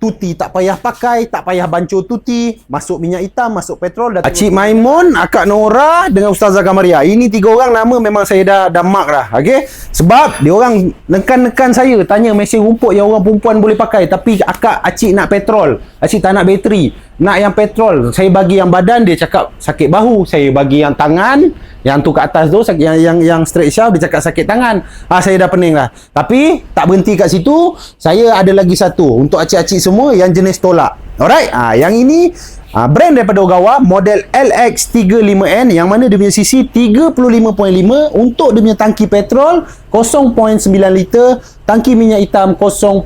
Tuti tak payah pakai, tak payah bancuh tuti, masuk minyak hitam, masuk petrol. Cik Maimun, Akak Nora dengan Ustazah Kamaria. Ini 3 orang nama memang saya dah mark dah. Okey? Sebab dia orang nekan-nekan saya, tanya mesin rumput yang orang perempuan boleh pakai, tapi Acik nak petrol. Acik tak nak bateri. Nak yang petrol. Saya bagi yang badan, dia cakap sakit bahu. Saya bagi yang tangan, yang tu kat atas tu, yang straight shaft, dia cakap sakit tangan. Saya dah pening lah. Tapi tak berhenti kat situ. Saya ada lagi satu untuk acik-acik semua yang jenis tolak. Alright? Yang ini brand daripada Ogawa, model LX35N, yang mana dia punya cc 35.5 untuk dia punya tangki petrol 0.9 liter, tangki minyak hitam 0.1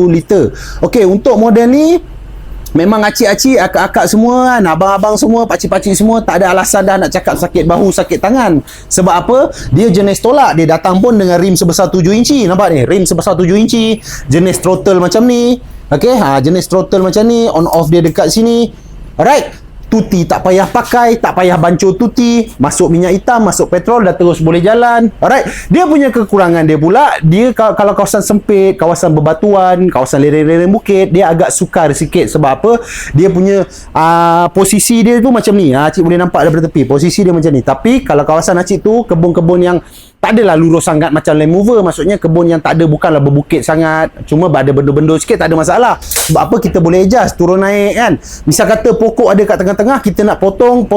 liter. Okey, untuk model ni memang acik-acik, akak-akak semua kan, abang-abang semua, pakcik-pakcik semua tak ada alasan dah nak cakap sakit bahu, sakit tangan. Sebab apa? Dia jenis tolak. Dia datang pun dengan rim sebesar 7 inci. Nampak ni? Rim sebesar 7 inci. Jenis throttle macam ni. Okey, jenis throttle macam ni. On off dia dekat sini. Alright. Tuti tak payah pakai, tak payah bancuh tuti, masuk minyak hitam, masuk petrol, dah terus boleh jalan. Alright. Dia punya kekurangan dia pula, dia kalau kawasan sempit, kawasan berbatuan, kawasan lereng-lereng bukit, dia agak sukar sikit. Sebab apa? Dia punya posisi dia tu macam ni. Acik boleh nampak daripada tepi. Posisi dia macam ni. Tapi kalau kawasan acik tu, kebun-kebun yang tak adalah lurus sangat macam Land Mover. Maksudnya kebun yang tak ada, bukanlah berbukit sangat, cuma ada benda-benda sikit, tak ada masalah. Sebab apa? Kita boleh adjust turun naik kan. Misal kata pokok ada kat tengah-tengah, kita nak potong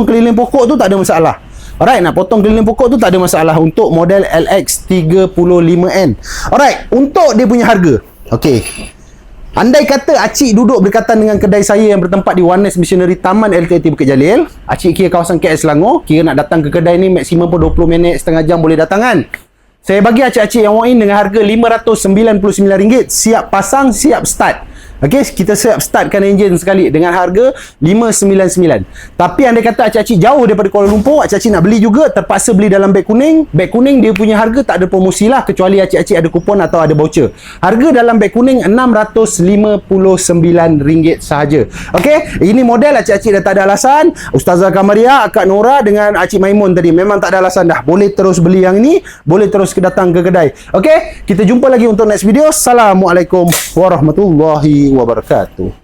keliling pokok tu, tak ada masalah. Alright, nak potong keliling pokok tu tak ada masalah untuk model LX35N. Alright, untuk dia punya harga. Okey. Andai kata acik duduk berdekatan dengan kedai saya yang bertempat di Warnes Missionary Taman LKT Bukit Jalil, acik kira kawasan KL Selangor, kira nak datang ke kedai ni maksimum pun 20 minit, setengah jam boleh datang kan. Saya bagi acik-acik yang walk in dengan harga RM599, siap pasang, siap start. Okey, kita siap startkan enjin sekali dengan harga RM599. Tapi andai kata acik-acik jauh daripada Kuala Lumpur, acik-acik nak beli juga, terpaksa beli dalam beg kuning. Beg kuning dia punya harga tak ada promosi lah, kecuali acik-acik ada kupon atau ada voucher. Harga dalam beg kuning RM659 sahaja. Okey, ini model acik-acik dah tak ada alasan. Ustazah Kamaria, Akak Nora dengan Acik Maimun tadi memang tak ada alasan dah. Boleh terus beli yang ini, boleh terus datang ke kedai. Okey, kita jumpa lagi untuk next video. Assalamualaikum warahmatullahi wabarakatuh.